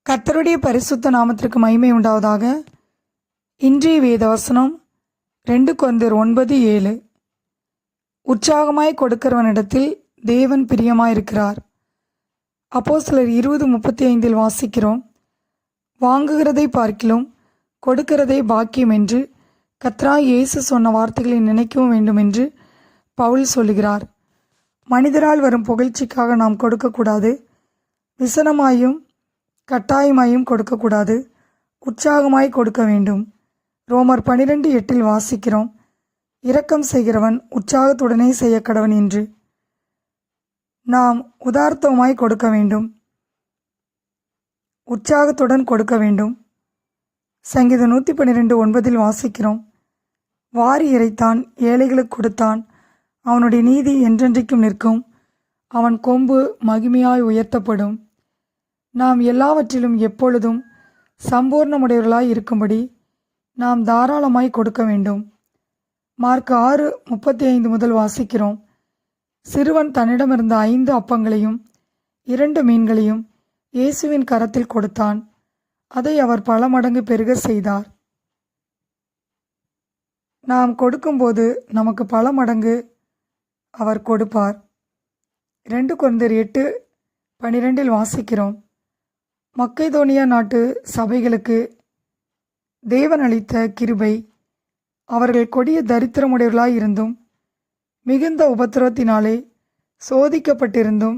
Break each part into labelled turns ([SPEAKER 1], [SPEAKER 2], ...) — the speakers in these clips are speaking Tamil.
[SPEAKER 1] கர்த்தருடைய பரிசுத்த நாமத்திற்கு மகிமை உண்டாவதாக. இன்றைய வேத வசனம் 2 கொரிந்தியர் 9:7. உற்சாகமாய் கொடுக்கிறவனிடத்தில் தேவன் பிரியமாயிருக்கிறார். அப்போஸ்தலர் 20:35 வாசிக்கிறோம். வாங்குகிறதை பார்க்கிலும் கொடுக்கிறதே பாக்கியம் என்று கர்த்தராகிய இயேசு சொன்ன வார்த்தைகளை நினைக்கவும் வேண்டும் என்று பவுல் சொல்லுகிறார். மனிதரால் வரும் புகழ்ச்சிக்காக நாம் கொடுக்கக்கூடாது. விசனமாயும் கட்டாயமாயும் கொடுக்கக்கூடாது. உற்சாகமாய் கொடுக்க வேண்டும். ரோமர் 12:8 வாசிக்கிறோம். இரக்கம் செய்கிறவன் உற்சாகத்துடனே செய்ய கடவன் என்று. நாம் உதார்த்தமாய் கொடுக்க வேண்டும். உற்சாகத்துடன் கொடுக்க வேண்டும். சங்கீதம் 112:9 வாசிக்கிறோம். வாரி இறைத்தான், ஏழைகளுக்கு கொடுத்தான், அவனுடைய நீதி என்றென்றைக்கும் நிற்கும், அவன் கொம்பு மகிமையாய் உயர்த்தப்படும். நாம் எல்லாவற்றிலும் எப்பொழுதும் சம்பூர்ணமுடையவர்களாய் இருக்கும்படி நாம் தாராளமாய் கொடுக்க வேண்டும். மார்க் 6:35 வாசிக்கிறோம். சிறுவன் தன்னிடமிருந்த 5 அப்பங்களையும் 2 மீன்களையும் இயேசுவின் கரத்தில் கொடுத்தான். அதை அவர் பல மடங்கு பெருக செய்தார். நாம் கொடுக்கும்போது நமக்கு பல மடங்கு அவர் கொடுப்பார். 2 கொரிந்தியர் 8:12 வாசிக்கிறோம். மக்கெதோனியா நாட்டு சபைகளுக்கு தேவன் அளித்த கிருபை, அவர்கள் கொடிய தரித்திரமுடையவர்களாய் இருந்தும் மிகுந்த உபத்திரவத்தினாலே சோதிக்கப்பட்டிருந்தும்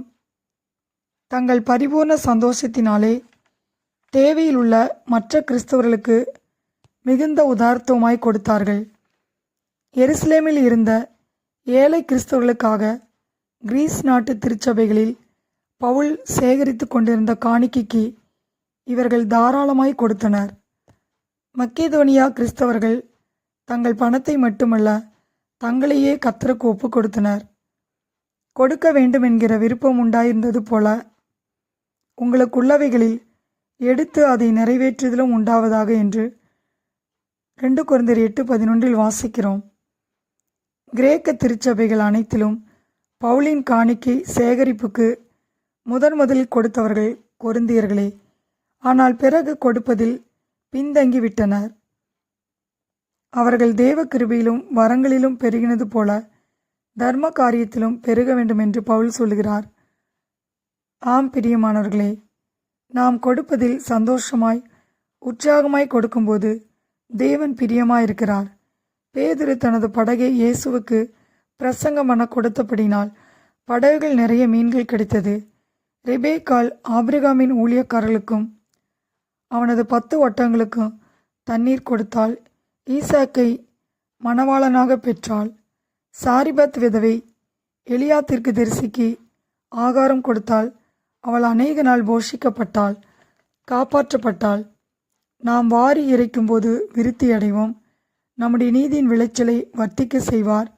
[SPEAKER 1] தங்கள் பரிபூர்ண சந்தோஷத்தினாலே தேவையில் உள்ள மற்ற கிறிஸ்தவர்களுக்கு மிகுந்த உதார்த்தமாய் கொடுத்தார்கள். எருசலேமில் இருந்த ஏழை கிறிஸ்தவர்களுக்காக கிரீஸ் நாட்டு திருச்சபைகளில் பவுல் சேகரித்து கொண்டிருந்த காணிக்கைக்கு இவர்கள் தாராளமாய் கொடுத்தனர். மக்கெதோனியா கிறிஸ்தவர்கள் தங்கள் பணத்தை மட்டுமல்ல, தங்களையே கர்த்தருக்கு ஒப்பு கொடுத்தனர். கொடுக்க வேண்டும் என்கிற விருப்பம் உண்டாயிருந்தது போல உங்களுக்குள்ளவைகளில் எடுத்து அதை நிறைவேற்றுதலும் உண்டாவதாக என்று 2 கொரிந்தியர் 8:11 வாசிக்கிறோம். கிரேக்க திருச்சபைகள் அனைத்திலும் பவுலின் காணிக்கை சேகரிப்புக்கு முதலில் கொடுத்தவர்கள் கொரிந்தியர்களே. ஆனால் பிறகு கொடுப்பதில் பின்தங்கிவிட்டனர். அவர்கள் தேவ கிருபையிலும் வரங்களிலும் பெருகினது போல தர்ம காரியத்திலும் பெருக வேண்டும் என்று பவுல் சொல்லுகிறார். ஆம் பிரியமானவர்களே, நாம் கொடுப்பதில் சந்தோஷமாய் உற்சாகமாய் கொடுக்கும்போது தேவன் பிரியமாயிருக்கிறார். பேதுரு தனது படகை இயேசுவுக்கு பிரசங்கம் பண்ண கொடுத்தபடினால் படகுகள் நிறைய மீன்கள் கிடைத்தது. ரெபேக்காள் ஆபிரகாமின் ஊழியக்காரர்களுக்கும் அவனது 10 ஒட்டங்களுக்கும் தண்ணீர் கொடுத்தாள். ஈசாக்கை மணவாளனாக பெற்றாள். சாரிபத் விதவை எலியா தீர்க்கதரிசிக்கு ஆகாரம் கொடுத்தாள். அவள் அநேக நாள் போஷிக்கப்பட்டாள், காப்பாற்றப்பட்டாள். நாம் வாரி இறைக்கும்போது விருத்தி அடைவோம். நம்முடைய நீதியின் விளைச்சலை வர்த்திக்க செய்வார்.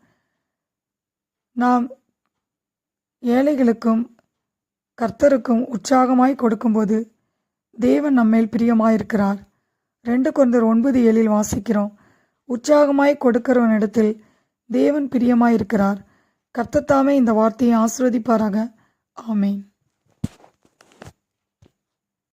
[SPEAKER 1] நாம் ஏழைகளுக்கும் கர்த்தருக்கும் உற்சாகமாய் கொடுக்கும்போது தேவன் நம்மேல் பிரியமாயிருக்கிறார். 2 கொரிந்தியர் 9:7 வாசிக்கிறோம். உற்சாகமாய் கொடுக்கிறவனிடத்தில் தேவன் பிரியமாயிருக்கிறார். கர்த்தர் தாமே இந்த வார்த்தையை ஆசீர்வதிப்பாராக. ஆமேன்.